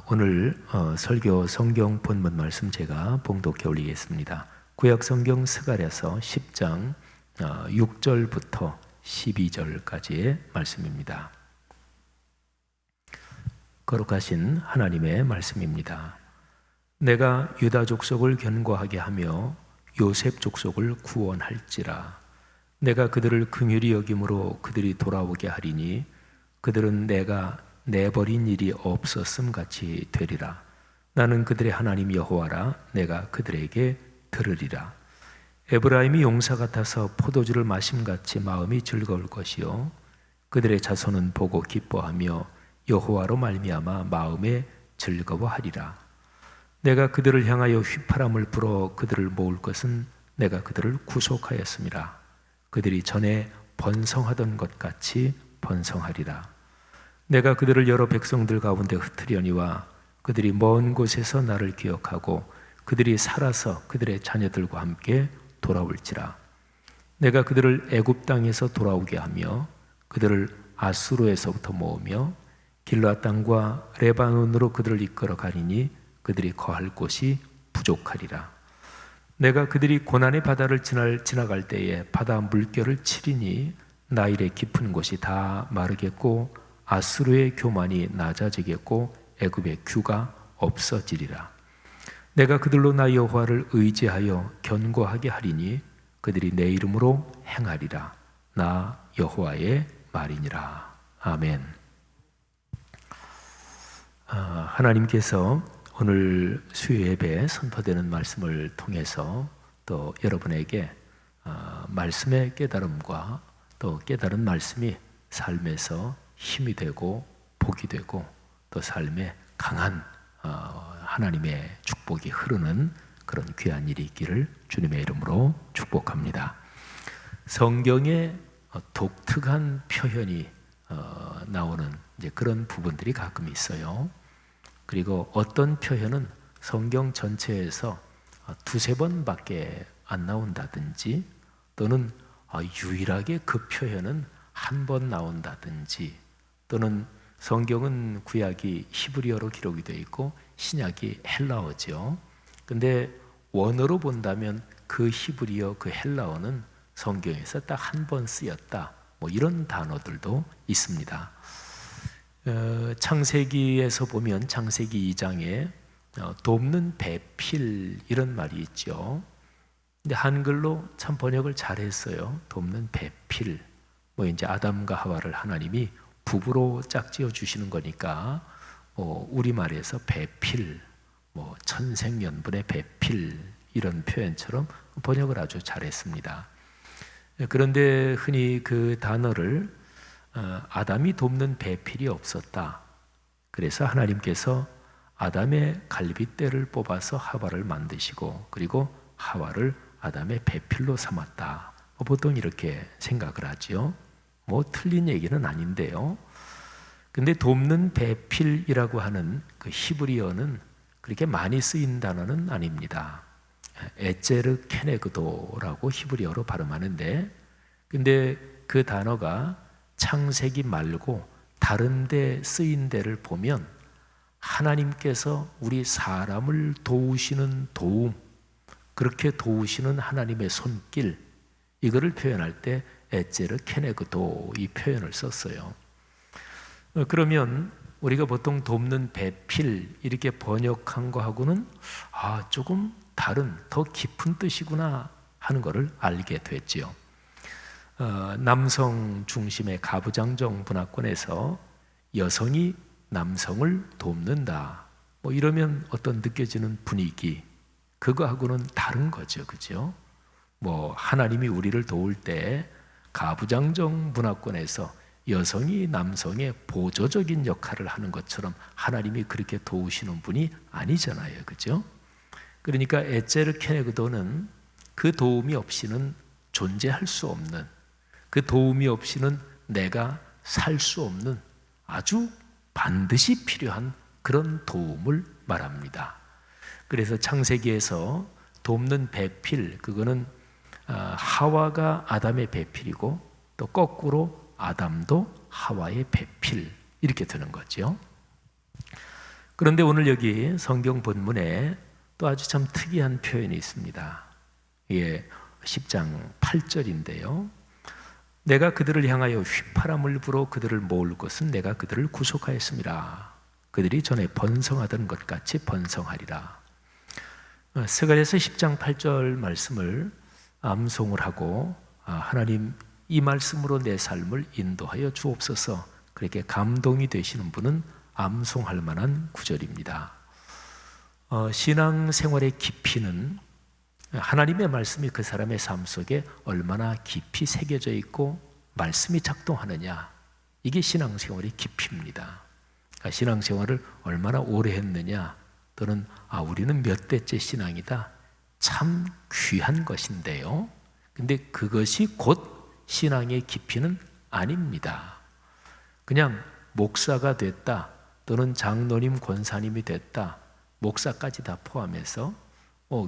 오늘 설교 성경 본문 말씀 제가 봉독해 올리겠습니다. 구약 성경 스가랴서 10장 6절부터 12절까지의 말씀입니다. 거룩하신 하나님의 말씀입니다. 내가 유다 족속을 견고하게 하며 요셉 족속을 구원할지라. 내가 그들을 긍휼히 여김으로 그들이 돌아오게 하리니 그들은 내가 내버린 일이 없었음 같이 되리라. 나는 그들의 하나님 여호와라. 내가 그들에게 들으리라. 에브라임이 용사 같아서 포도주를 마심같이 마음이 즐거울 것이요 그들의 자손은 보고 기뻐하며 여호와로 말미암아 마음에 즐거워하리라. 내가 그들을 향하여 휘파람을 불어 그들을 모을 것은 내가 그들을 구속하였음이라. 그들이 전에 번성하던 것 같이 번성하리라. 내가 그들을 여러 백성들 가운데 흩으려니와 그들이 먼 곳에서 나를 기억하고 그들이 살아서 그들의 자녀들과 함께 돌아올지라. 내가 그들을 애굽 땅에서 돌아오게 하며 그들을 아수르에서부터 모으며 길르앗 땅과 레바논으로 그들을 이끌어 가리니 그들이 거할 곳이 부족하리라. 내가 그들이 고난의 바다를 지나갈 때에 바다 물결을 치리니 나일의 깊은 곳이 다 마르겠고 아수르의 교만이 낮아지겠고 애굽의 규가 없어지리라. 내가 그들로 나 여호와를 의지하여 견고하게 하리니 그들이 내 이름으로 행하리라. 나 여호와의 말이니라. 아멘. 하나님께서 오늘 수요 예배에 선포되는 말씀을 통해서 또 여러분에게 말씀의 깨달음과 또 깨달은 말씀이 삶에서 힘이 되고 복이 되고 또 삶에 강한 하나님의 축복이 흐르는 그런 귀한 일이 있기를 주님의 이름으로 축복합니다. 성경에 독특한 표현이 나오는 이제 그런 부분들이 가끔 있어요. 그리고 어떤 표현은 성경 전체에서 두세 번밖에 안 나온다든지 또는 유일하게 그 표현은 한 번 나온다든지 또는 성경은 구약이 히브리어로 기록이 되어 있고 신약이 헬라어죠. 근데 원어로 본다면 그 히브리어, 그 헬라어는 성경에서 딱 한 번 쓰였다. 뭐 이런 단어들도 있습니다. 창세기에서 보면 창세기 2장에 돕는 배필 이런 말이 있죠. 근데 한글로 참 번역을 잘했어요. 돕는 배필. 뭐 이제 아담과 하와를 하나님이 부부로 짝지어 주시는 거니까 우리말에서 배필, 뭐 천생연분의 배필 이런 표현처럼 번역을 아주 잘했습니다. 그런데 흔히 그 단어를 아담이 돕는 배필이 없었다. 그래서 하나님께서 아담의 갈빗대를 뽑아서 하와를 만드시고 그리고 하와를 아담의 배필로 삼았다. 보통 이렇게 생각을 하지요. 뭐 틀린 얘기는 아닌데요. 근데 돕는 배필이라고 하는 그 히브리어는 그렇게 많이 쓰인 단어는 아닙니다. 에제르 케네그도라고 히브리어로 발음하는데 근데 그 단어가 창세기 말고 다른 데 쓰인 데를 보면 하나님께서 우리 사람을 도우시는 도움, 그렇게 도우시는 하나님의 손길, 이거를 표현할 때 에제르 케네그도 이 표현을 썼어요. 그러면 우리가 보통 돕는 배필 이렇게 번역한 거하고는 조금 다른 더 깊은 뜻이구나 하는 것을 알게 됐지요. 남성 중심의 가부장적 문화권에서 여성이 남성을 돕는다. 뭐 이러면 어떤 느껴지는 분위기, 그거하고는 다른 거죠, 그죠? 뭐 하나님이 우리를 도울 때 가부장적 문화권에서 여성이 남성의 보조적인 역할을 하는 것처럼 하나님이 그렇게 도우시는 분이 아니잖아요, 그죠? 그러니까 에제르 케네그도는 그 도움이 없이는 존재할 수 없는, 그 도움이 없이는 내가 살 수 없는 아주 반드시 필요한 그런 도움을 말합니다. 그래서 창세기에서 돕는 배필, 그거는 하와가 아담의 배필이고 또 거꾸로 아담도 하와의 배필 이렇게 되는 거죠. 그런데 오늘 여기 성경 본문에 또 아주 참 특이한 표현이 있습니다. 예, 10장 8절인데요. 내가 그들을 향하여 휘파람을 불어 그들을 모을 것은 내가 그들을 구속하였습니다. 그들이 전에 번성하던 것 같이 번성하리라. 스가랴서 10장 8절 말씀을 암송을 하고 하나님 이 말씀으로 내 삶을 인도하여 주옵소서, 그렇게 감동이 되시는 분은 암송할 만한 구절입니다. 신앙생활의 깊이는 하나님의 말씀이 그 사람의 삶 속에 얼마나 깊이 새겨져 있고 말씀이 작동하느냐, 이게 신앙생활의 깊이입니다. 그러니까 신앙생활을 얼마나 오래 했느냐, 또는 우리는 몇 대째 신앙이다, 참 귀한 것인데요, 근데 그것이 곧 신앙의 깊이는 아닙니다. 그냥 목사가 됐다, 또는 장로님, 권사님이 됐다, 목사까지 다 포함해서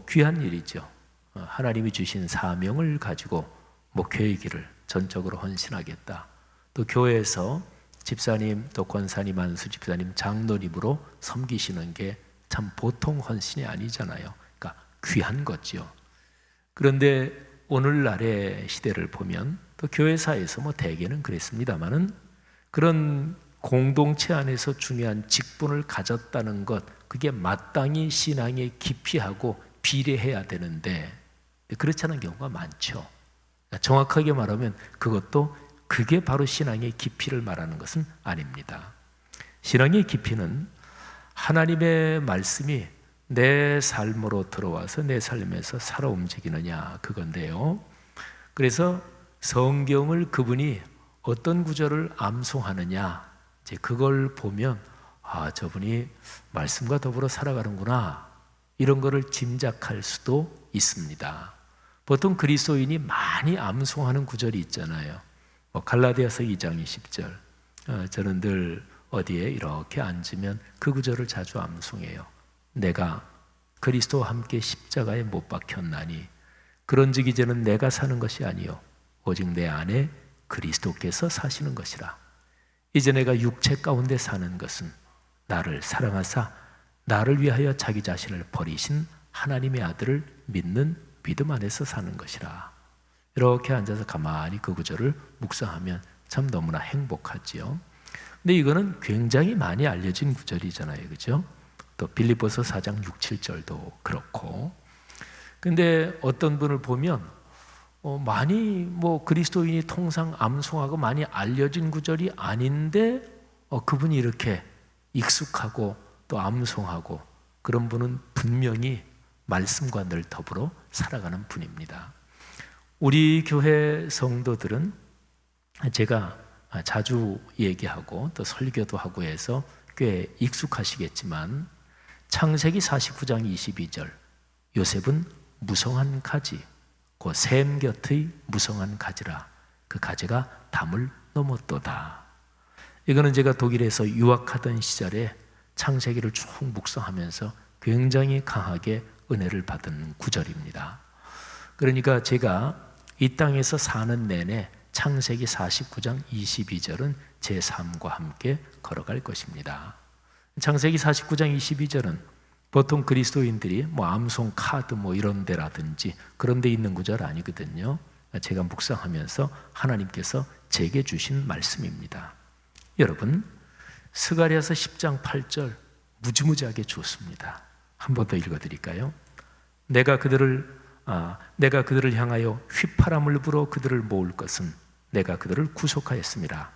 귀한 일이죠. 하나님이 주신 사명을 가지고 목회의 길을 전적으로 헌신하겠다. 또 교회에서 집사님, 또 권사님, 안수 집사님, 장로님으로 섬기시는 게 참 보통 헌신이 아니잖아요. 그러니까 귀한 거죠. 그런데 오늘날의 시대를 보면 또 교회사에서 대개는 그랬습니다만은 그런 공동체 안에서 중요한 직분을 가졌다는 것, 그게 마땅히 신앙의 깊이하고 비례해야 되는데 그렇지 않은 경우가 많죠. 정확하게 말하면 그게 바로 신앙의 깊이를 말하는 것은 아닙니다. 신앙의 깊이는 하나님의 말씀이 내 삶으로 들어와서 내 삶에서 살아 움직이느냐, 그건데요. 그래서 성경을 그분이 어떤 구절을 암송하느냐, 이제 그걸 보면 저분이 말씀과 더불어 살아가는구나, 이런 거를 짐작할 수도 있습니다. 보통 그리스도인이 많이 암송하는 구절이 있잖아요. 갈라디아서 2장 20절. 저는 늘 어디에 이렇게 앉으면 그 구절을 자주 암송해요. 내가 그리스도와 함께 십자가에 못 박혔나니 그런즉 이제는 내가 사는 것이 아니요 오직 내 안에 그리스도께서 사시는 것이라. 이제 내가 육체 가운데 사는 것은 나를 사랑하사 나를 위하여 자기 자신을 버리신 하나님의 아들을 믿는 믿음 안에서 사는 것이라. 이렇게 앉아서 가만히 그 구절을 묵상하면 참 너무나 행복하지요. 근데 이거는 굉장히 많이 알려진 구절이잖아요, 그죠? 또 빌립보서 4장 6, 7절도 그렇고. 근데 어떤 분을 보면 많이 그리스도인이 통상 암송하고 많이 알려진 구절이 아닌데 그분이 이렇게 익숙하고 또 암송하고, 그런 분은 분명히 말씀과 늘 더불어 살아가는 분입니다. 우리 교회 성도들은 제가 자주 얘기하고 또 설교도 하고 해서 꽤 익숙하시겠지만 창세기 49장 22절, 요셉은 무성한 가지, 그 샘 곁의 무성한 가지라, 그 가지가 담을 넘었도다. 이거는 제가 독일에서 유학하던 시절에 창세기를 쭉 묵상하면서 굉장히 강하게 은혜를 받은 구절입니다. 그러니까 제가 이 땅에서 사는 내내 창세기 49장 22절은 제 삶과 함께 걸어갈 것입니다. 창세기 49장 22절은 보통 그리스도인들이 암송 카드 이런 데라든지 그런 데 있는 구절 아니거든요. 제가 묵상하면서 하나님께서 제게 주신 말씀입니다. 여러분, 스가랴서 10장 8절 무지무지하게 좋습니다. 한 번 더 읽어드릴까요? 내가 그들을 향하여 휘파람을 불어 그들을 모을 것은 내가 그들을 구속하였습니다.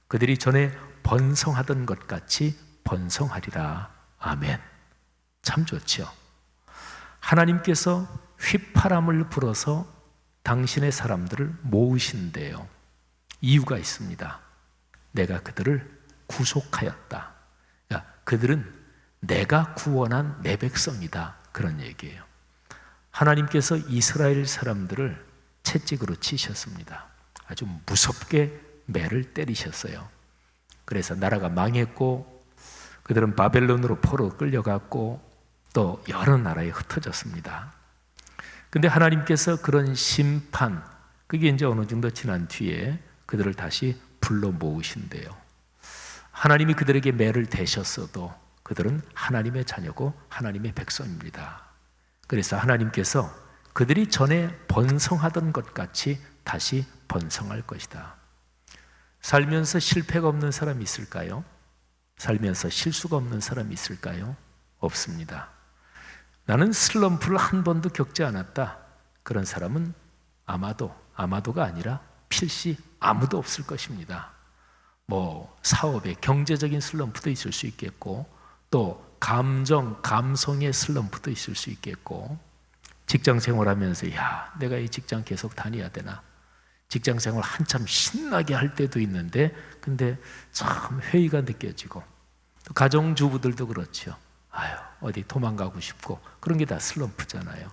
그들이 전에 번성하던 것 같이 번성하리라. 아멘. 참 좋죠. 하나님께서 휘파람을 불어서 당신의 사람들을 모으신대요. 이유가 있습니다. 내가 그들을 구속하였다. 그러니까 그들은 내가 구원한 내 백성이다, 그런 얘기예요. 하나님께서 이스라엘 사람들을 채찍으로 치셨습니다. 아주 무섭게 매를 때리셨어요. 그래서 나라가 망했고 그들은 바벨론으로 포로 끌려갔고 또 여러 나라에 흩어졌습니다. 근데 하나님께서 그런 심판, 그게 이제 어느 정도 지난 뒤에 그들을 다시 불러 모으신대요. 하나님이 그들에게 매를 대셨어도 그들은 하나님의 자녀고 하나님의 백성입니다. 그래서 하나님께서 그들이 전에 번성하던 것 같이 다시 번성할 것이다. 살면서 실패가 없는 사람이 있을까요? 살면서 실수가 없는 사람이 있을까요? 없습니다. 나는 슬럼프를 한 번도 겪지 않았다. 그런 사람은 아마도가 아니라 필시 아무도 없을 것입니다. 사업의 경제적인 슬럼프도 있을 수 있겠고, 또 감성의 슬럼프도 있을 수 있겠고, 직장 생활하면서 내가 이 직장 계속 다녀야 되나? 직장 생활 한참 신나게 할 때도 있는데, 근데 참 회의가 느껴지고, 또 가정주부들도 그렇죠. 어디 도망가고 싶고, 그런 게 다 슬럼프잖아요.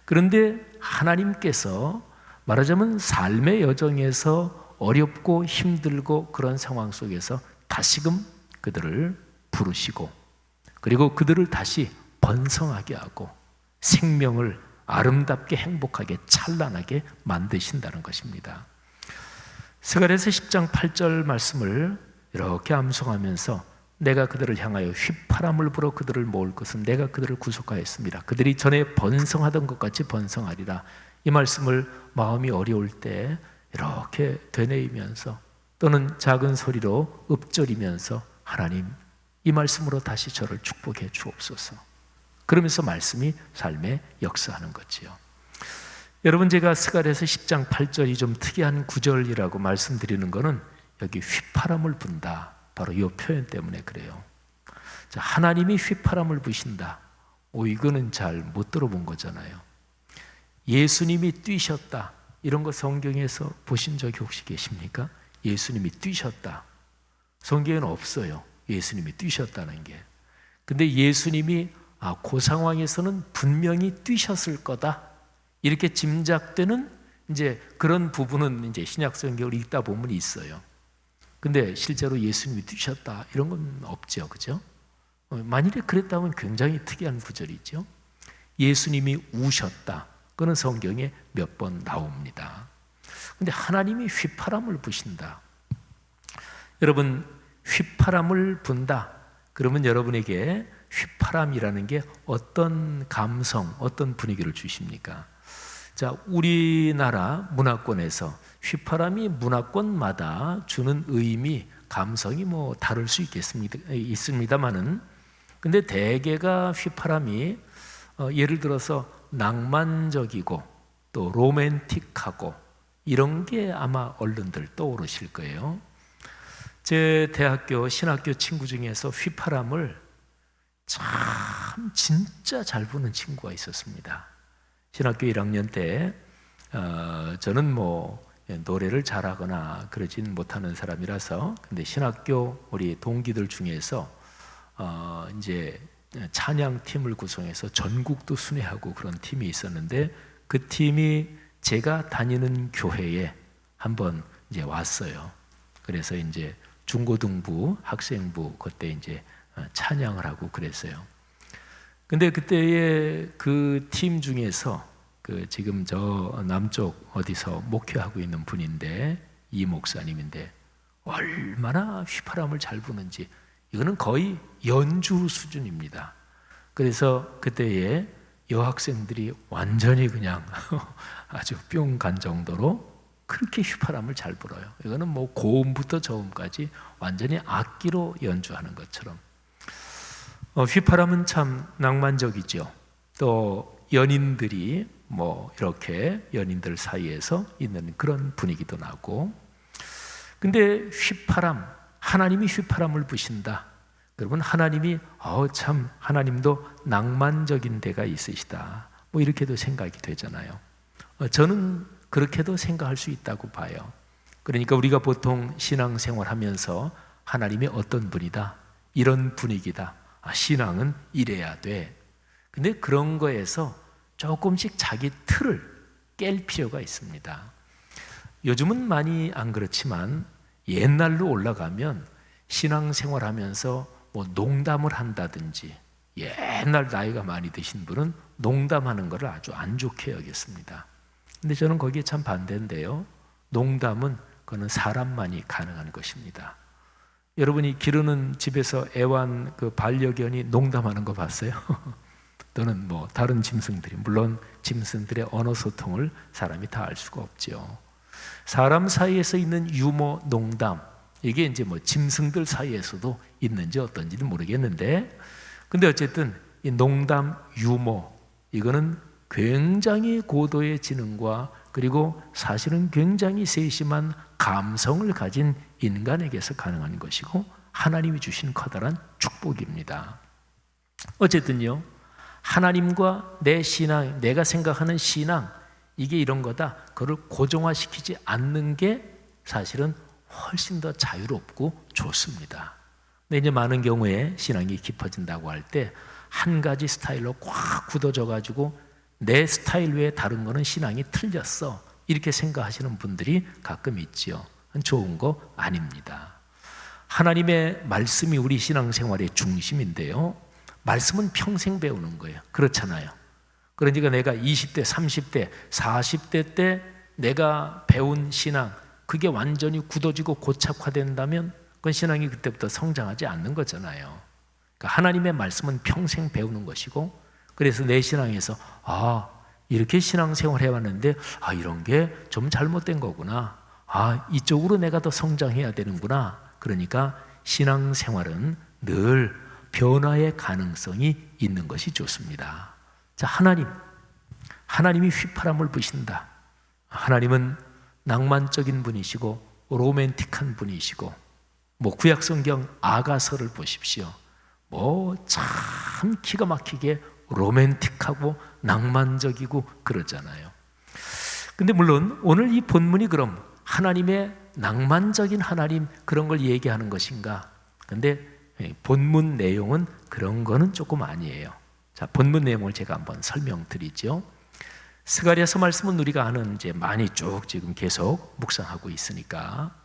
그런데 하나님께서 말하자면 삶의 여정에서 어렵고 힘들고 그런 상황 속에서 다시금 그들을 부르시고, 그리고 그들을 다시 번성하게 하고 생명을 아름답게 행복하게 찬란하게 만드신다는 것입니다. 스가랴서 10장 8절 말씀을 이렇게 암송하면서 내가 그들을 향하여 휘파람을 불어 그들을 모을 것은 내가 그들을 구속하였습니다. 그들이 전에 번성하던 것 같이 번성하리라. 이 말씀을 마음이 어려울 때 이렇게 되뇌이면서 또는 작은 소리로 읊조리면서 하나님, 이 말씀으로 다시 저를 축복해 주옵소서. 그러면서 말씀이 삶에 역사하는 거지요. 여러분, 제가 스가랴서 10장 8절이 좀 특이한 구절이라고 말씀드리는 것은 여기 휘파람을 분다, 바로 이 표현 때문에 그래요. 자, 하나님이 휘파람을 부신다. 이거는 잘 못 들어본 거잖아요. 예수님이 뛰셨다, 이런 거 성경에서 보신 적이 혹시 계십니까? 예수님이 뛰셨다, 성경에는 없어요. 예수님이 뛰셨다는 게. 근데 예수님이 그 상황에서는 분명히 뛰셨을 거다, 이렇게 짐작되는 이제 그런 부분은 이제 신약 성경을 읽다 보면 있어요. 근데 실제로 예수님이 뛰셨다, 이런 건 없죠, 그죠? 만일에 그랬다면 굉장히 특이한 구절이죠. 예수님이 우셨다, 그는 성경에 몇 번 나옵니다. 근데 하나님이 휘파람을 부신다. 여러분, 휘파람을 분다, 그러면 여러분에게 휘파람이라는 게 어떤 감성, 어떤 분위기를 주십니까? 자, 우리나라 문화권에서 휘파람이 문화권마다 주는 의미, 감성이 다를 수 있습니다만은, 근데 대개가 휘파람이 예를 들어서 낭만적이고 또 로맨틱하고 이런 게 아마 얼른들 떠오르실 거예요. 제 대학교 신학교 친구 중에서 휘파람을 참 진짜 잘 부는 친구가 있었습니다. 신학교 1학년 때 저는 노래를 잘하거나 그러진 못하는 사람이라서, 근데 신학교 우리 동기들 중에서 이제 찬양팀을 구성해서 전국도 순회하고 그런 팀이 있었는데, 그 팀이 제가 다니는 교회에 한번 이제 왔어요. 그래서 이제 중고등부 학생부 그때 이제 찬양을 하고 그랬어요. 근데 그때의 그 팀 중에서 지금 저 남쪽 어디서 목회하고 있는 분인데, 이 목사님인데 얼마나 휘파람을 잘 부는지, 이거는 거의 연주 수준입니다. 그래서 그때의 여학생들이 완전히 그냥 아주 뿅 간 정도로 그렇게 휘파람을 잘 불어요. 이거는 고음부터 저음까지 완전히 악기로 연주하는 것처럼. 휘파람은 참 낭만적이죠. 또 연인들이 이렇게 연인들 사이에서 있는 그런 분위기도 나고. 근데 휘파람, 하나님이 휘파람을 부신다. 여러분, 하나님이 참 하나님도 낭만적인 데가 있으시다, 이렇게도 생각이 되잖아요. 저는 그렇게도 생각할 수 있다고 봐요. 그러니까 우리가 보통 신앙생활 하면서 하나님이 어떤 분이다, 이런 분위기다, 신앙은 이래야 돼. 근데 그런 거에서 조금씩 자기 틀을 깰 필요가 있습니다. 요즘은 많이 안 그렇지만 옛날로 올라가면 신앙생활 하면서 농담을 한다든지, 옛날 나이가 많이 드신 분은 농담하는 것을 아주 안 좋게 여겼습니다. 근데 저는 거기에 참 반대인데요. 농담은 그거는 사람만이 가능한 것입니다. 여러분이 기르는 집에서 애완 그 반려견이 농담하는 거 봤어요? 또는 뭐 다른 짐승들이, 물론 짐승들의 언어 소통을 사람이 다 알 수가 없죠. 사람 사이에서 있는 유머, 농담, 이게 이제 뭐 짐승들 사이에서도 있는지 어떤지는 모르겠는데, 근데 어쨌든 이 농담, 유머, 이거는 굉장히 고도의 지능과 그리고 사실은 굉장히 세심한 감성을 가진 인간에게서 가능한 것이고 하나님이 주신 커다란 축복입니다. 어쨌든요, 하나님과 내 신앙, 내가 생각하는 신앙, 이게 이런 거다, 그걸 고정화시키지 않는 게 사실은 훨씬 더 자유롭고 좋습니다. 근데 이제 많은 경우에 신앙이 깊어진다고 할 때 한 가지 스타일로 꽉 굳어져 가지고 내 스타일 외에 다른 거는 신앙이 틀렸어, 이렇게 생각하시는 분들이 가끔 있지요. 좋은 거 아닙니다. 하나님의 말씀이 우리 신앙생활의 중심인데요, 말씀은 평생 배우는 거예요. 그렇잖아요. 그러니까 내가 20대, 30대, 40대 때 내가 배운 신앙, 그게 완전히 굳어지고 고착화된다면 그건 신앙이 그때부터 성장하지 않는 거잖아요. 그러니까 하나님의 말씀은 평생 배우는 것이고, 그래서 내 신앙에서 이렇게 신앙생활 해왔는데 이런 게 좀 잘못된 거구나, 이쪽으로 내가 더 성장해야 되는구나. 그러니까 신앙생활은 늘 변화의 가능성이 있는 것이 좋습니다. 자, 하나님이 휘파람을 부신다. 하나님은 낭만적인 분이시고 로맨틱한 분이시고, 뭐 구약성경 아가서를 보십시오. 뭐 참 기가 막히게 로맨틱하고 낭만적이고 그러잖아요. 근데 물론 오늘 이 본문이 그럼 하나님의 낭만적인 하나님, 그런 걸 얘기하는 것인가? 근데 본문 내용은 그런 거는 조금 아니에요. 자, 본문 내용을 제가 한번 설명드리죠. 스가랴서 말씀은 우리가 아는, 이제 많이 쭉 지금 계속 묵상하고 있으니까,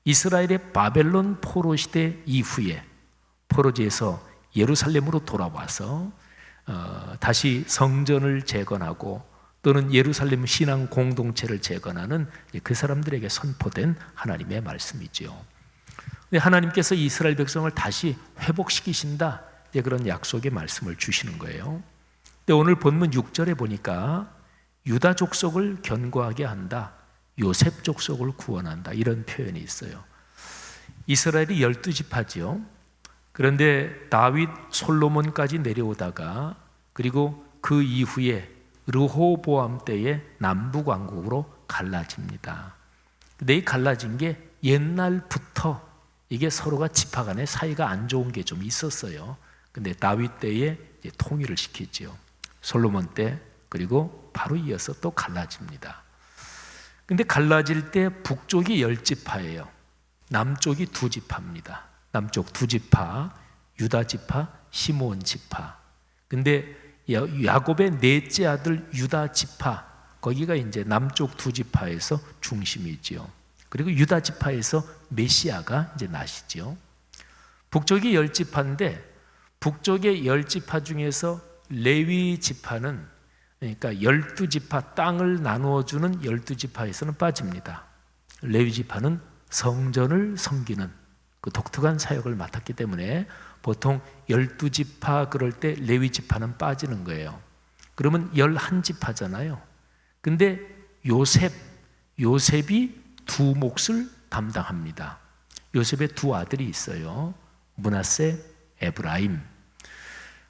이스라엘의 바벨론 포로 시대 이후에 포로지에서 예루살렘으로 돌아와서 다시 성전을 재건하고 또는 예루살렘 신앙 공동체를 재건하는 그 사람들에게 선포된 하나님의 말씀이지요. 하나님께서 이스라엘 백성을 다시 회복시키신다, 그런 약속의 말씀을 주시는 거예요. 근데 오늘 본문 6절에 보니까 유다 족속을 견고하게 한다, 요셉 족속을 구원한다, 이런 표현이 있어요. 이스라엘이 12지파지요. 그런데 다윗, 솔로몬까지 내려오다가, 그리고 그 이후에 르호보암 때에 남북 왕국으로 갈라집니다. 근데 이 갈라진 게 옛날부터 이게 서로가 지파 간의 사이가 안 좋은 게 좀 있었어요. 근데 다윗 때에 이제 통일을 시키지요. 솔로몬 때, 그리고 바로 이어서 또 갈라집니다. 근데 갈라질 때 북쪽이 10지파예요. 남쪽이 2지파입니다. 남쪽 2지파, 유다 지파, 시므온 지파. 근데 야곱의 넷째 아들 유다 지파, 거기가 이제 남쪽 2지파에서 중심이지요. 그리고 유다 지파에서 메시아가 이제 나시죠. 북쪽이 10지파인데 북쪽의 10지파 중에서 레위 지파는, 그러니까 12지파 땅을 나누어주는 12지파에서는 빠집니다. 레위 지파는 성전을 섬기는 그 독특한 사역을 맡았기 때문에 보통 12지파 그럴 때 레위 지파는 빠지는 거예요. 그러면 11지파잖아요. 근데 요셉이 두 몫을 담당합니다. 요셉의 두 아들이 있어요. 므낫세, 에브라임.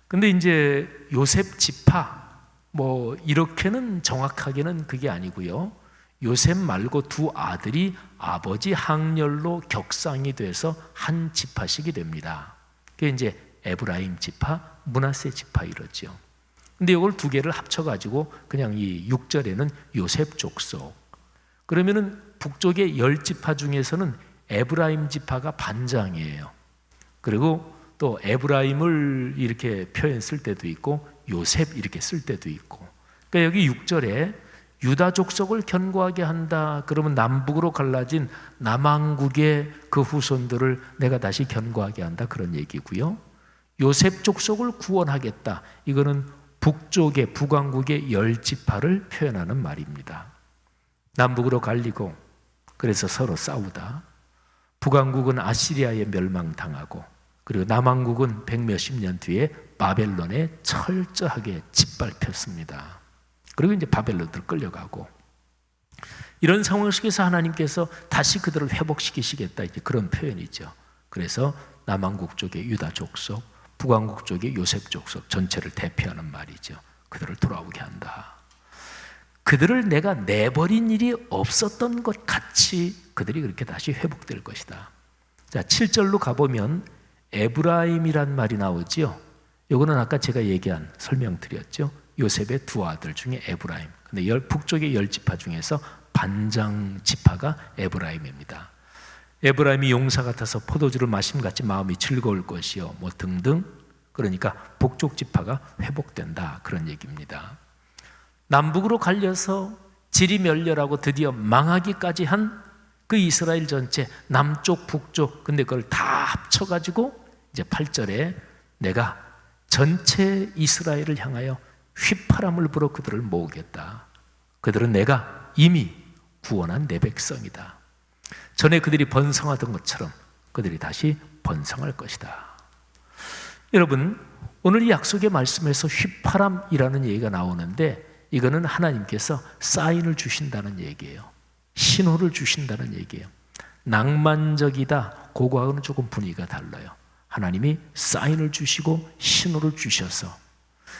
근데 이제 요셉 지파, 뭐 이렇게는 정확하게는 그게 아니고요. 요셉 말고 두 아들이 아버지 항렬로 격상이 돼서 한 지파씩이 됩니다. 그게 이제 에브라임 지파, 므낫세 지파 이러죠. 근데 이걸 두 개를 합쳐가지고 그냥 이 6절에는 요셉 족속. 그러면은 북쪽의 10지파 중에서는 에브라임 지파가 반장이에요. 그리고 또 에브라임을 이렇게 표현 쓸 때도 있고 요셉 이렇게 쓸 때도 있고. 그러니까 여기 6절에 유다 족속을 견고하게 한다. 그러면 남북으로 갈라진 남왕국의 그 후손들을 내가 다시 견고하게 한다, 그런 얘기고요. 요셉 족속을 구원하겠다. 이거는 북쪽의 북왕국의 10지파를 표현하는 말입니다. 남북으로 갈리고 그래서 서로 싸우다. 북왕국은 아시리아에 멸망당하고, 그리고 남왕국은 백몇십 년 뒤에 바벨론에 철저하게 짓밟혔습니다. 그리고 이제 바벨론으로 끌려가고, 이런 상황 속에서 하나님께서 다시 그들을 회복시키시겠다, 이제 그런 표현이죠. 그래서 남왕국 쪽의 유다 족속, 북왕국 쪽의 요셉 족속 전체를 대표하는 말이죠. 그들을 돌아오게 한다. 그들을 내가 내버린 일이 없었던 것 같이 그들이 그렇게 다시 회복될 것이다. 자, 7절로 가보면 에브라임이란 말이 나오죠. 이거는 아까 제가 설명드렸죠. 요셉의 두 아들 중에 에브라임. 근데 북쪽의 10지파 중에서 반장 지파가 에브라임입니다. 에브라임이 용사 같아서 포도주를 마심같이 마음이 즐거울 것이요, 뭐 등등. 그러니까 북쪽 지파가 회복된다, 그런 얘기입니다. 남북으로 갈려서 질이 멸렬하고 드디어 망하기까지 한 그 이스라엘 전체, 남쪽 북쪽, 근데 그걸 다 합쳐가지고 이제 8절에 내가 전체 이스라엘을 향하여 휘파람을 불어 그들을 모으겠다. 그들은 내가 이미 구원한 내 백성이다. 전에 그들이 번성하던 것처럼 그들이 다시 번성할 것이다. 여러분, 오늘 이 약속의 말씀에서 휘파람이라는 얘기가 나오는데, 이거는 하나님께서 사인을 주신다는 얘기예요. 신호를 주신다는 얘기예요. 낭만적이다, 그거하고는 조금 분위기가 달라요. 하나님이 사인을 주시고 신호를 주셔서,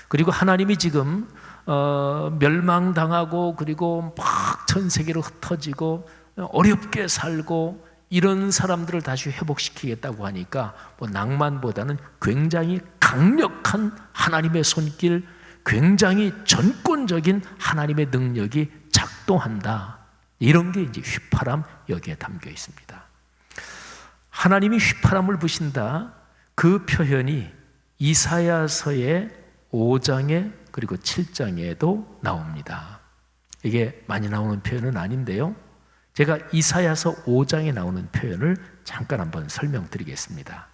그리고 하나님이 지금 멸망당하고 그리고 막 전 세계로 흩어지고 어렵게 살고 이런 사람들을 다시 회복시키겠다고 하니까 뭐 낭만보다는 굉장히 강력한 하나님의 손길, 굉장히 전권적인 하나님의 능력이 작동한다. 이런 게 이제 휘파람, 여기에 담겨 있습니다. 하나님이 휘파람을 부신다, 그 표현이 이사야서의 5장에 그리고 7장에도 나옵니다. 이게 많이 나오는 표현은 아닌데요, 제가 이사야서 5장에 나오는 표현을 잠깐 한번 설명드리겠습니다.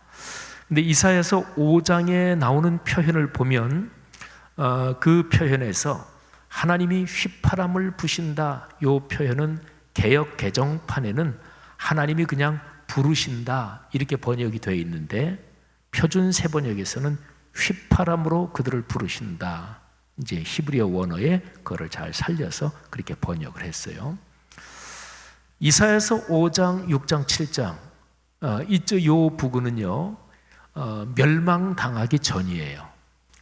근데 이사야서 5장에 나오는 표현을 보면 그 표현에서 하나님이 휘파람을 부신다, 이 표현은 개역 개정판에는 하나님이 그냥 부르신다 이렇게 번역이 되어 있는데, 표준 세번역에서는 휘파람으로 그들을 부르신다, 이제 히브리어 원어에 그거를 잘 살려서 그렇게 번역을 했어요. 이사야서 5장, 6장, 7장 이 부분은요 멸망당하기 전이에요.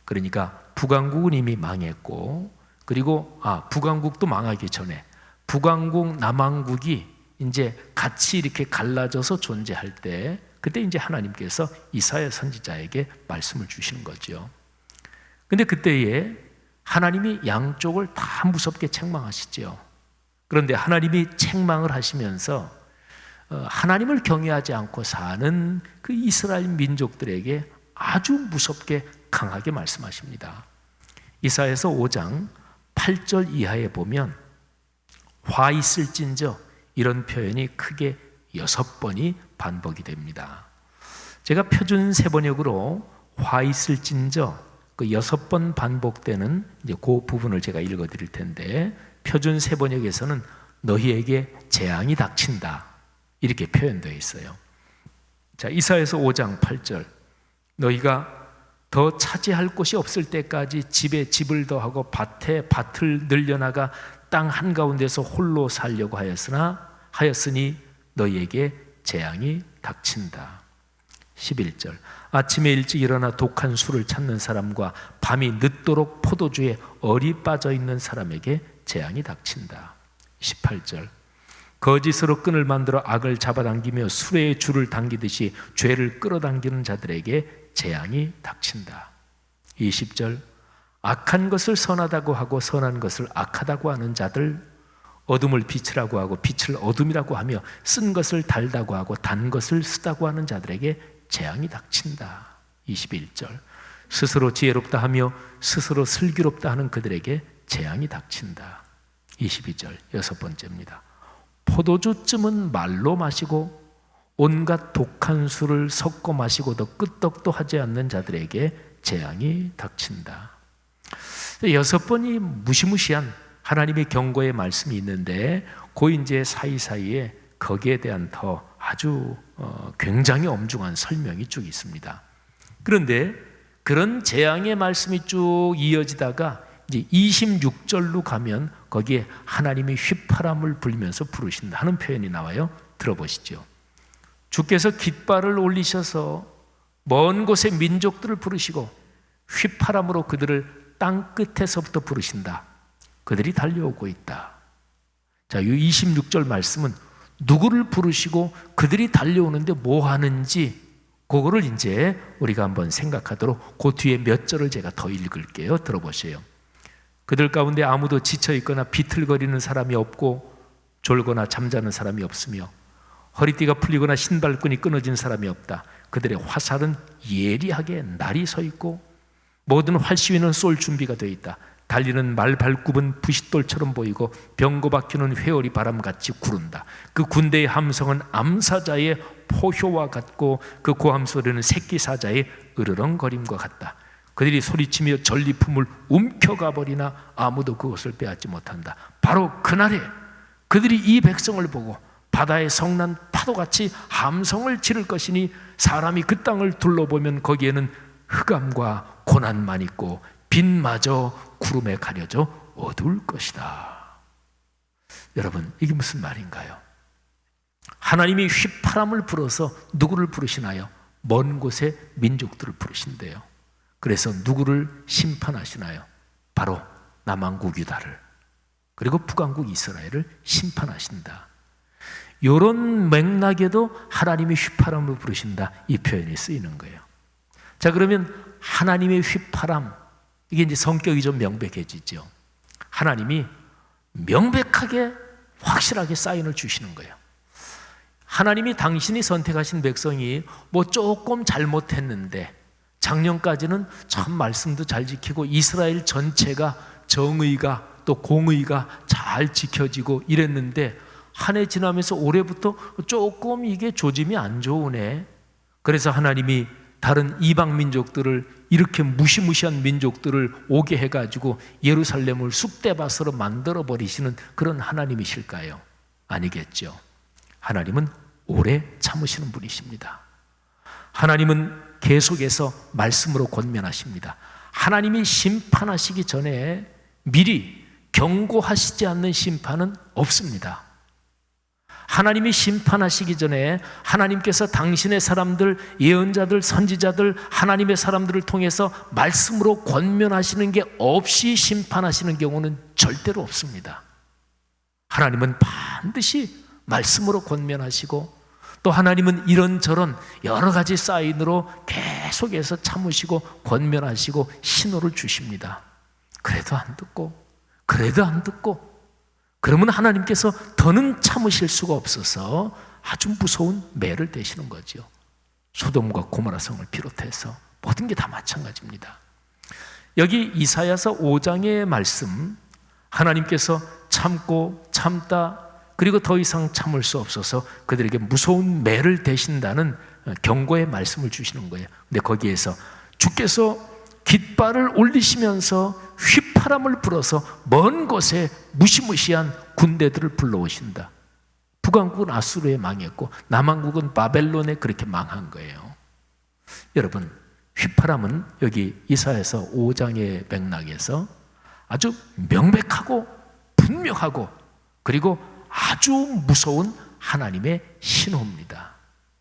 그러니까 북왕국은 이미 망했고, 그리고 북왕국도 망하기 전에 북왕국, 남왕국이 이제 같이 이렇게 갈라져서 존재할 때, 그때 이제 하나님께서 이사야 선지자에게 말씀을 주시는 거죠. 근데 그때에 하나님이 양쪽을 다 무섭게 책망하시죠. 그런데 하나님이 책망을 하시면서 하나님을 경외하지 않고 사는 그 이스라엘 민족들에게 아주 무섭게 강하게 말씀하십니다. 이사야서 5장 8절 이하에 보면 화 있을진저, 이런 표현이 크게 6번이 반복이 됩니다. 제가 표준 세번역으로 화 있을진저, 그 6번 반복되는 이제 그 부분을 제가 읽어드릴 텐데, 표준 세번역에서는 너희에게 재앙이 닥친다 이렇게 표현되어 있어요. 자, 이사야서 5장 8절, 너희가 더 차지할 곳이 없을 때까지 집에 집을 더하고 밭에 밭을 늘려나가 땅 한가운데서 홀로 살려고 하였으니 너희에게 재앙이 닥친다. 11절, 아침에 일찍 일어나 독한 술을 찾는 사람과 밤이 늦도록 포도주에 얼이 빠져 있는 사람에게 재앙이 닥친다. 18절, 거짓으로 끈을 만들어 악을 잡아당기며 수레에 줄을 당기듯이 죄를 끌어당기는 자들에게 재앙이 닥친다. 20절, 악한 것을 선하다고 하고 선한 것을 악하다고 하는 자들, 어둠을 빛이라고 하고 빛을 어둠이라고 하며 쓴 것을 달다고 하고 단 것을 쓰다고 하는 자들에게 재앙이 닥친다. 21절, 스스로 지혜롭다 하며 스스로 슬기롭다 하는 그들에게 재앙이 닥친다. 22절, 6번째입니다. 포도주쯤은 말로 마시고 온갖 독한 술을 섞어 마시고도 끄떡도 하지 않는 자들에게 재앙이 닥친다. 6번이 무시무시한 하나님의 경고의 말씀이 있는데, 그 이제 사이사이에 거기에 대한 더 아주 굉장히 엄중한 설명이 쭉 있습니다. 그런데 그런 재앙의 말씀이 쭉 이어지다가 이제 26절로 가면 거기에 하나님이 휘파람을 불면서 부르신다 하는 표현이 나와요. 들어보시죠. 주께서 깃발을 올리셔서 먼 곳의 민족들을 부르시고 휘파람으로 그들을 땅 끝에서부터 부르신다. 그들이 달려오고 있다. 자, 이 26절 말씀은 누구를 부르시고 그들이 달려오는데 뭐 하는지 그거를 이제 우리가 한번 생각하도록 그 뒤에 몇 절을 제가 더 읽을게요. 들어보세요. 그들 가운데 아무도 지쳐 있거나 비틀거리는 사람이 없고 졸거나 잠자는 사람이 없으며 허리띠가 풀리거나 신발끈이 끊어진 사람이 없다. 그들의 화살은 예리하게 날이 서 있고 모든 활시위는 쏠 준비가 되어 있다. 달리는 말발굽은 부싯돌처럼 보이고 병고 박히는 회오리 바람같이 구른다. 그 군대의 함성은 암사자의 포효와 같고 그 고함 소리는 새끼 사자의 으르렁거림과 같다. 그들이 소리치며 전리품을 움켜가 버리나 아무도 그것을 빼앗지 못한다. 바로 그날에 그들이 이 백성을 보고 바다의 성난 파도같이 함성을 지를 것이니 사람이 그 땅을 둘러보면 거기에는 흑암과 고난만 있고 빛마저 구름에 가려져 어두울 것이다. 여러분, 이게 무슨 말인가요? 하나님이 휘파람을 불어서 누구를 부르시나요? 먼 곳의 민족들을 부르신대요. 그래서 누구를 심판하시나요? 바로 남왕국 유다를, 그리고 북왕국 이스라엘을 심판하신다. 이런 맥락에도 하나님이 휘파람을 부르신다, 이 표현이 쓰이는 거예요. 자, 그러면 하나님의 휘파람, 이게 이제 성격이 좀 명백해지죠. 하나님이 명백하게 확실하게 사인을 주시는 거예요. 하나님이 당신이 선택하신 백성이 뭐 조금 잘못했는데 작년까지는 참 말씀도 잘 지키고 이스라엘 전체가 정의가 또 공의가 잘 지켜지고 이랬는데 한 해 지나면서 올해부터 조금 이게 조짐이 안 좋으네. 그래서 하나님이 다른 이방 민족들을, 이렇게 무시무시한 민족들을 오게 해가지고 예루살렘을 쑥대밭으로 만들어 버리시는 그런 하나님이실까요? 아니겠죠. 하나님은 오래 참으시는 분이십니다. 하나님은 계속해서 말씀으로 권면하십니다. 하나님이 심판하시기 전에 미리 경고하시지 않는 심판은 없습니다. 하나님이 심판하시기 전에 하나님께서 당신의 사람들, 예언자들, 선지자들, 하나님의 사람들을 통해서 말씀으로 권면하시는 게 없이 심판하시는 경우는 절대로 없습니다. 하나님은 반드시 말씀으로 권면하시고, 또 하나님은 이런저런 여러 가지 사인으로 계속해서 참으시고 권면하시고 신호를 주십니다. 그래도 안 듣고, 그래도 안 듣고, 그러면 하나님께서 더는 참으실 수가 없어서 아주 무서운 매를 대시는 거죠. 소돔과 고모라 성을 비롯해서 모든 게 다 마찬가지입니다. 여기 이사야서 5장의 말씀, 하나님께서 참고 참다, 그리고 더 이상 참을 수 없어서 그들에게 무서운 매를 대신다는 경고의 말씀을 주시는 거예요. 근데 거기에서 주께서 깃발을 올리시면서 휘파람을 불어서 먼 곳에 무시무시한 군대들을 불러오신다. 북왕국은 아수르에 망했고 남왕국은 바벨론에 그렇게 망한 거예요. 여러분, 휘파람은 여기 이사야서 5장의 맥락에서 아주 명백하고 분명하고 그리고 아주 무서운 하나님의 신호입니다.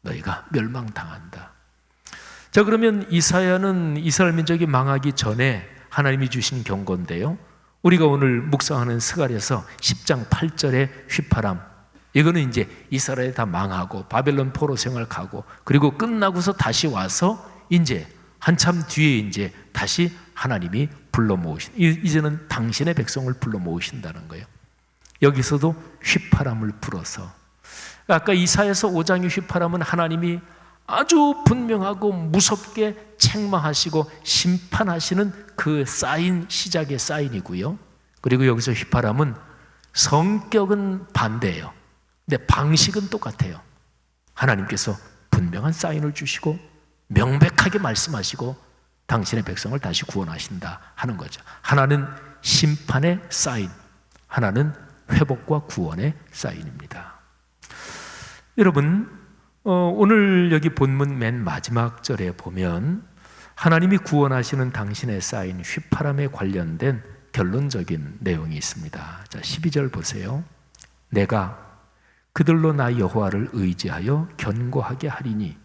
너희가 멸망당한다. 자, 그러면 이사야는 이스라엘 민족이 망하기 전에 하나님이 주신 경고인데요, 우리가 오늘 묵상하는 스갈에서 10장 8절의 휘파람, 이거는 이제 이스라엘이 다 망하고 바벨론 포로 생활 가고 그리고 끝나고서 다시 와서 이제 한참 뒤에 이제 다시 하나님이 불러 모으신, 이제는 당신의 백성을 불러 모으신다는 거예요. 여기서도 휘파람을 불어서, 아까 이사야서 5장의 휘파람은 하나님이 아주 분명하고 무섭게 책망하시고 심판하시는 그 사인, 시작의 사인이고요. 그리고 여기서 휘파람은 성격은 반대예요. 근데 방식은 똑같아요. 하나님께서 분명한 사인을 주시고 명백하게 말씀하시고 당신의 백성을 다시 구원하신다 하는 거죠. 하나는 심판의 사인, 하나는 회복과 구원의 사인입니다. 여러분, 오늘 여기 본문 맨 마지막 절에 보면 하나님이 구원하시는 당신의 쌓인 휘파람에 관련된 결론적인 내용이 있습니다. 자, 12절 보세요. 내가 그들로 나 여호와를 의지하여 견고하게 하리니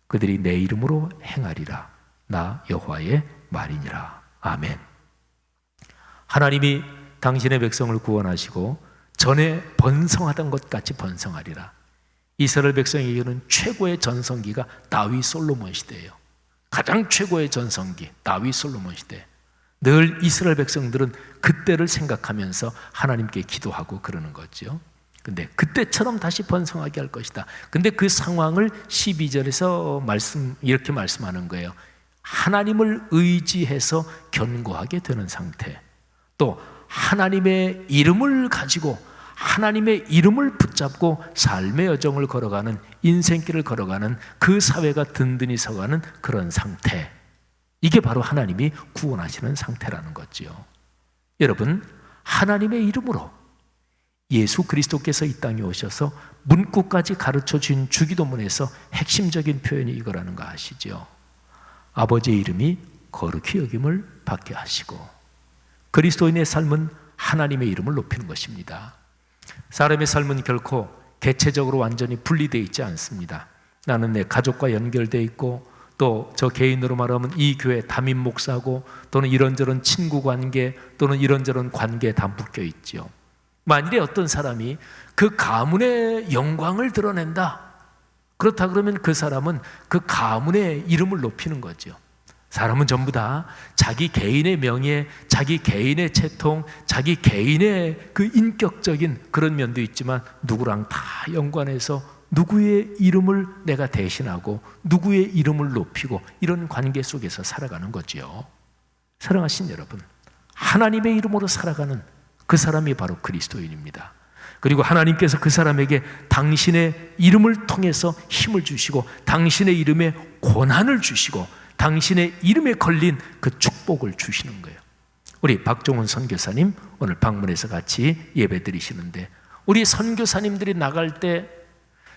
그들이 내 이름으로 행하리라. 나 여호와의 말이니라. 아멘. 하나님이 당신의 백성을 구원하시고 전에 번성하던 것 같이 번성하리라. 이스라엘 백성에게는 최고의 전성기가 다윗 솔로몬 시대예요. 가장 최고의 전성기 다윗 솔로몬 시대. 늘 이스라엘 백성들은 그때를 생각하면서 하나님께 기도하고 그러는 거죠. 근데 그때처럼 다시 번성하게 할 것이다. 근데 그 상황을 12절에서 이렇게 말씀하는 거예요. 하나님을 의지해서 견고하게 되는 상태, 또 하나님의 이름을 가지고 하나님의 이름을 붙잡고 삶의 여정을 걸어가는, 인생길을 걸어가는 그 사회가 든든히 서가는 그런 상태, 이게 바로 하나님이 구원하시는 상태라는 거죠. 여러분, 하나님의 이름으로 예수 그리스도께서 이 땅에 오셔서 문구까지 가르쳐 준 주기도문에서 핵심적인 표현이 이거라는 거 아시죠? 아버지의 이름이 거룩히 여김을 받게 하시고, 그리스도인의 삶은 하나님의 이름을 높이는 것입니다. 사람의 삶은 결코 개체적으로 완전히 분리되어 있지 않습니다. 나는 내 가족과 연결되어 있고, 또 저 개인으로 말하면 이 교회 담임 목사고, 또는 이런저런 친구 관계, 또는 이런저런 관계에 다 묶여 있죠. 만일에 어떤 사람이 그 가문의 영광을 드러낸다, 그렇다 그러면 그 사람은 그 가문의 이름을 높이는 거죠. 사람은 전부 다 자기 개인의 명예, 자기 개인의 채통, 자기 개인의 그 인격적인 그런 면도 있지만 누구랑 다 연관해서 누구의 이름을 내가 대신하고 누구의 이름을 높이고 이런 관계 속에서 살아가는 거죠. 사랑하신 여러분, 하나님의 이름으로 살아가는 그 사람이 바로 그리스도인입니다. 그리고 하나님께서 그 사람에게 당신의 이름을 통해서 힘을 주시고, 당신의 이름에 권한을 주시고, 당신의 이름에 걸린 그 축복을 주시는 거예요. 우리 박종훈 선교사님 오늘 방문해서 같이 예배 드리시는데, 우리 선교사님들이 나갈 때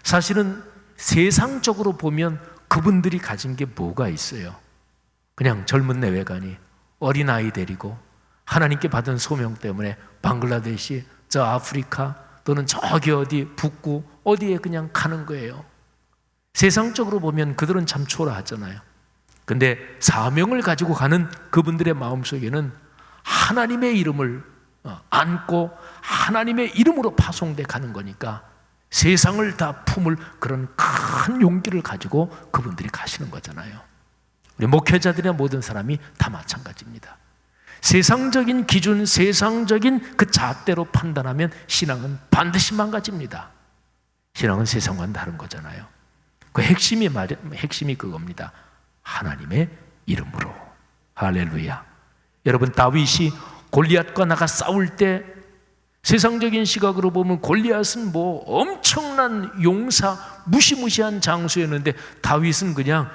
사실은 세상적으로 보면 그분들이 가진 게 뭐가 있어요? 그냥 젊은 내외관이 어린아이 데리고 하나님께 받은 소명 때문에 방글라데시, 저 아프리카, 또는 저기 어디 북구 어디에 그냥 가는 거예요. 세상적으로 보면 그들은 참 초라하잖아요. 근데 사명을 가지고 가는 그분들의 마음속에는 하나님의 이름을 안고 하나님의 이름으로 파송돼 가는 거니까 세상을 다 품을 그런 큰 용기를 가지고 그분들이 가시는 거잖아요. 우리 목회자들이나 모든 사람이 다 마찬가지입니다. 세상적인 기준, 세상적인 그 잣대로 판단하면 신앙은 반드시 망가집니다. 신앙은 세상과는 다른 거잖아요. 그 핵심이 그겁니다. 하나님의 이름으로. 할렐루야. 여러분, 다윗이 골리앗과 나가 싸울 때 세상적인 시각으로 보면 골리앗은 뭐 엄청난 용사, 무시무시한 장수였는데 다윗은 그냥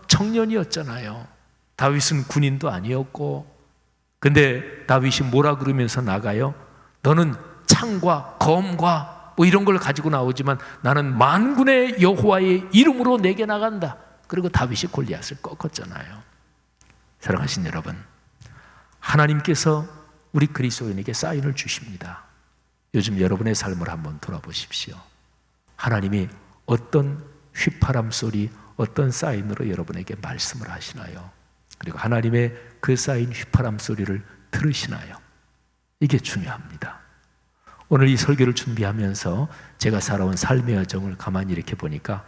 청년이었잖아요. 다윗은 군인도 아니었고. 근데 다윗이 뭐라 그러면서 나가요? 너는 창과 검과 뭐 이런 걸 가지고 나오지만 나는 만군의 여호와의 이름으로 내게 나간다. 그리고 다윗이 골리앗을 꺾었잖아요. 사랑하신 여러분, 하나님께서 우리 그리스도인에게 사인을 주십니다. 요즘 여러분의 삶을 한번 돌아보십시오. 하나님이 어떤 휘파람 소리, 어떤 사인으로 여러분에게 말씀을 하시나요? 그리고 하나님의 그 사인 휘파람 소리를 들으시나요? 이게 중요합니다. 오늘 이 설교를 준비하면서 제가 살아온 삶의 여정을 가만히 이렇게 보니까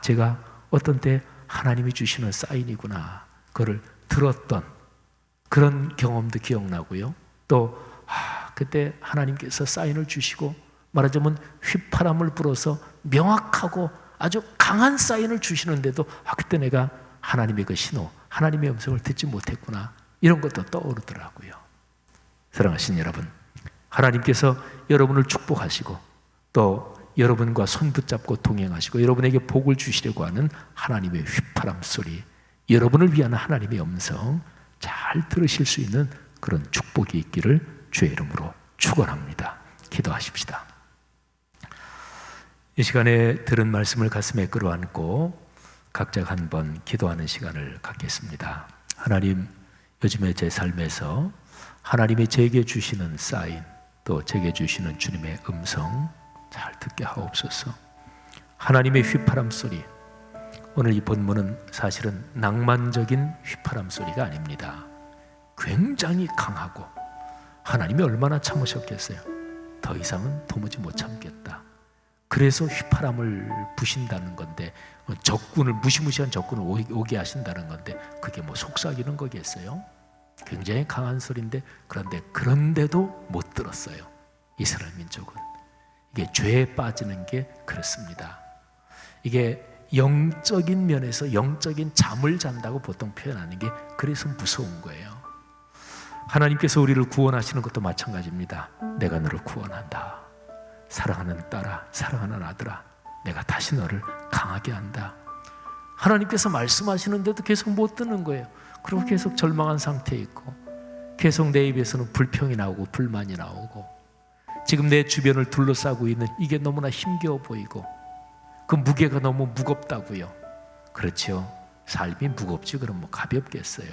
제가 어떤 때 하나님이 주시는 사인이구나, 그걸 들었던 그런 경험도 기억나고요. 또 그때 하나님께서 사인을 주시고, 말하자면 휘파람을 불어서 명확하고 아주 강한 사인을 주시는데도 그때 내가 하나님의 그 신호, 하나님의 음성을 듣지 못했구나, 이런 것도 떠오르더라고요. 사랑하신 여러분, 하나님께서 여러분을 축복하시고 또 여러분과 손 붙잡고 동행하시고 여러분에게 복을 주시려고 하는 하나님의 휘파람 소리, 여러분을 위한 하나님의 음성 잘 들으실 수 있는 그런 축복이 있기를 주의 이름으로 축원합니다. 기도하십시다. 이 시간에 들은 말씀을 가슴에 끌어안고 각자가 한번 기도하는 시간을 갖겠습니다. 하나님, 요즘에 제 삶에서 하나님이 제게 주시는 사인, 또 제게 주시는 주님의 음성 잘 듣게 하옵소서. 하나님의 휘파람 소리, 오늘 이 본문은 사실은 낭만적인 휘파람 소리가 아닙니다. 굉장히 강하고, 하나님이 얼마나 참으셨겠어요. 더 이상은 도무지 못 참겠다. 그래서 휘파람을 부신다는 건데, 적군을, 무시무시한 적군을 오게 하신다는 건데, 그게 뭐 속삭이는 거겠어요? 굉장히 강한 소리인데, 그런데도 못 들었어요. 이스라엘 민족은. 이게 죄에 빠지는 게 그렇습니다. 이게 영적인 면에서 영적인 잠을 잔다고 보통 표현하는 게 그래서 무서운 거예요. 하나님께서 우리를 구원하시는 것도 마찬가지입니다. 내가 너를 구원한다. 사랑하는 딸아, 사랑하는 아들아, 내가 다시 너를 강하게 한다. 하나님께서 말씀하시는데도 계속 못 듣는 거예요. 그리고 계속 절망한 상태에 있고, 계속 내 입에서는 불평이 나오고 불만이 나오고, 지금 내 주변을 둘러싸고 있는 이게 너무나 힘겨워 보이고, 그 무게가 너무 무겁다고요. 그렇죠. 삶이 무겁지 그럼 뭐 가볍겠어요.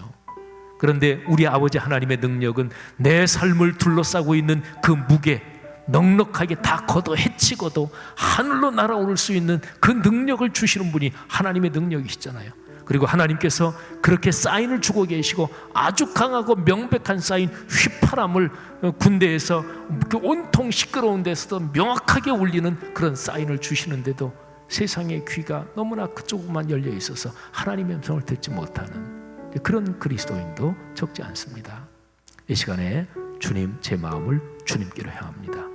그런데 우리 아버지 하나님의 능력은 내 삶을 둘러싸고 있는 그 무게, 넉넉하게 다 걷어 헤치고도 하늘로 날아오를 수 있는 그 능력을 주시는 분이 하나님의 능력이시잖아요. 그리고 하나님께서 그렇게 사인을 주고 계시고, 아주 강하고 명백한 사인, 휘파람을 군대에서 그 온통 시끄러운 데서도 명확하게 울리는 그런 사인을 주시는데도 세상의 귀가 너무나 그쪽만 열려 있어서 하나님의 음성을 듣지 못하는 그런 그리스도인도 적지 않습니다. 이 시간에 주님, 제 마음을 주님께로 향합니다.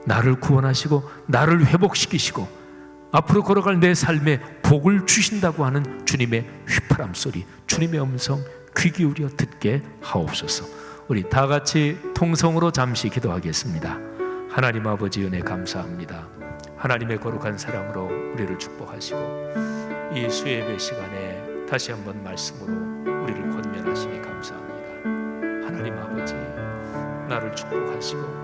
나를 구원하시고 나를 회복시키시고 앞으로 걸어갈 내 삶에 복을 주신다고 하는 주님의 휘파람 소리, 주님의 음성 귀 기울여 듣게 하옵소서. 우리 다 같이 통성으로 잠시 기도하겠습니다. 하나님 아버지, 은혜 감사합니다. 하나님의 거룩한 사랑으로 우리를 축복하시고, 이 수예배 시간에 다시 한번 말씀으로 우리를 권면하시니 감사합니다. 하나님 아버지, 나를 축복하시고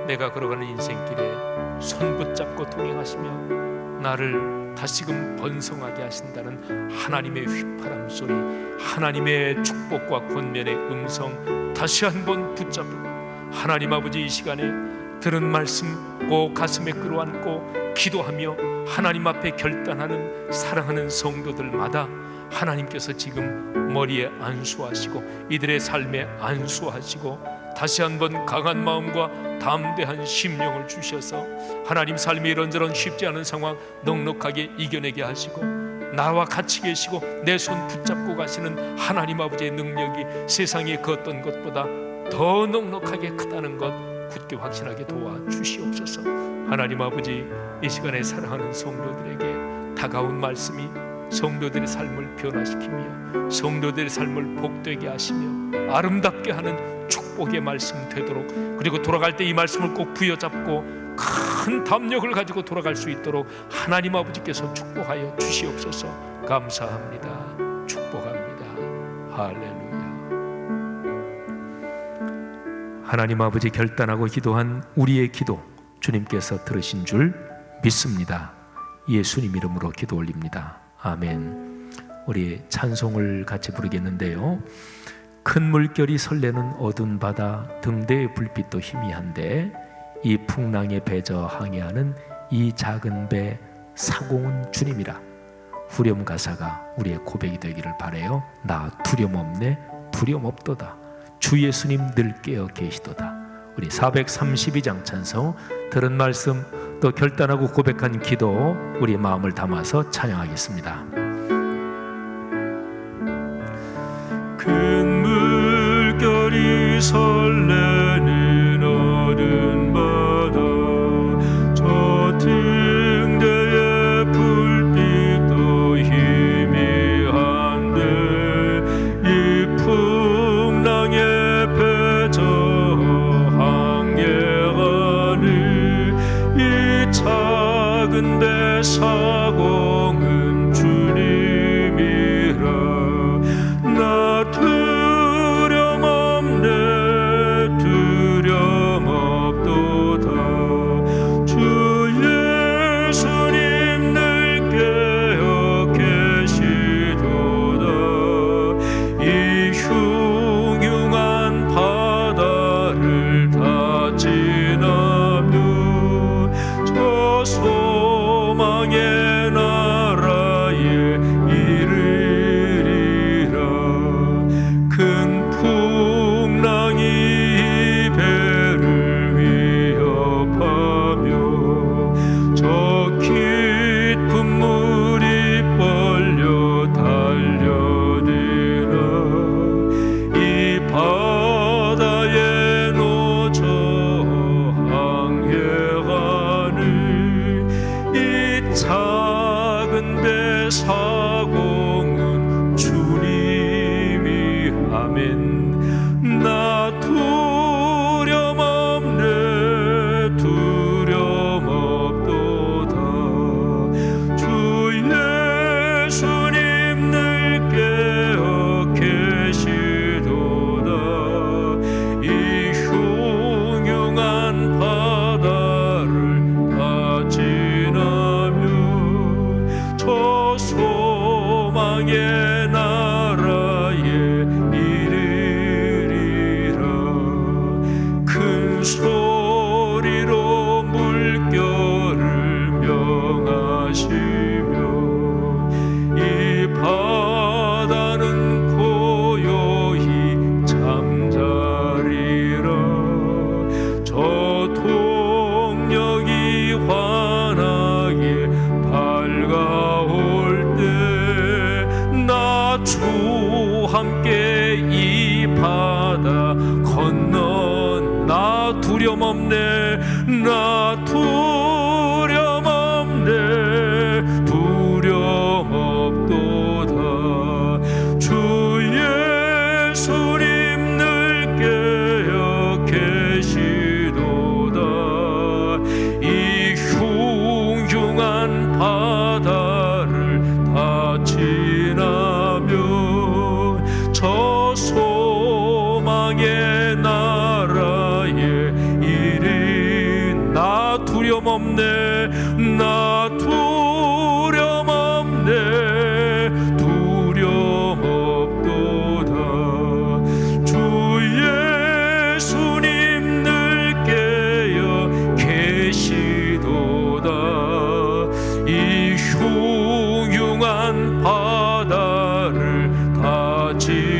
내가 걸어가는 인생길에 손 붙잡고 동행하시며 나를 다시금 번성하게 하신다는 하나님의 휘파람 소리, 하나님의 축복과 권면의 음성 다시 한번 붙잡고, 하나님 아버지, 이 시간에 들은 말씀 꼭 가슴에 끌어안고 기도하며 하나님 앞에 결단하는 사랑하는 성도들마다 하나님께서 지금 머리에 안수하시고 이들의 삶에 안수하시고 다시 한번 강한 마음과 담대한 심령을 주셔서 하나님 삶이 이런저런 쉽지 않은 상황 넉넉하게 이겨내게 하시고, 나와 같이 계시고 내 손 붙잡고 가시는 하나님 아버지의 능력이 세상의 그 어떤 것보다 더 넉넉하게 크다는 것 굳게 확신하게 도와주시옵소서. 하나님 아버지, 이 시간에 사랑하는 성도들에게 다가온 말씀이 성도들의 삶을 변화시키며 성도들의 삶을 복되게 하시며 아름답게 하는 축복의 말씀 되도록, 그리고 돌아갈 때 이 말씀을 꼭 부여잡고 큰 담력을 가지고 돌아갈 수 있도록 하나님 아버지께서 축복하여 주시옵소서. 감사합니다. 축복합니다. 할렐루야. 하나님 아버지, 결단하고 기도한 우리의 기도 주님께서 들으신 줄 믿습니다. 예수님 이름으로 기도 올립니다. 아멘. 우리 찬송을 같이 부르겠는데요. 큰 물결이 설레는 어두운 바다, 등대의 불빛도 희미한데 이 풍랑에 배저 항해하는 이 작은 배 사공은 주님이라. 후렴 가사가 우리의 고백이 되기를 바라요. 나 두려움 없네, 두려움 없도다. 주 예수님 늘 깨어 계시도다. 우리 432장 찬송 들은 말씀 또 결단하고 고백한 기도 우리 마음을 담아서 찬양하겠습니다. 큰 물결이 설레는 어두운 바다, 저 등대의 불빛도 희미한데 이 풍랑에 배저 항해하는 이 작은 배 사공은 주님이라. 나 두려움 없네, 두려움 없도 사공은 주님이 아멘. 나 두려움 없네 두려움 없도다. 주 예수님 늘 깨어 계시도다. 이 흉흉한 바다를 다 지나며 저 소망의 나라에 이르리라. 큰 소리로 물결을 명하시며 이 바다는 고요히 잠자리라. 저 동력이 환하게 밝아올 때 나 주 함께 이 바다 건너 나 두려움 없네 나 두려움 없네 두려움 없도다. 주 예수님 늘 깨어 계시도다. 이 흉흉한 바다를 다 지나며 저 소망의 나라에 이르 나 두려움 없네 나 두려움 없네 두려움 없도다. 주 예수님 늘 깨어 계시도다. 이 흉흉한 바다를 다 지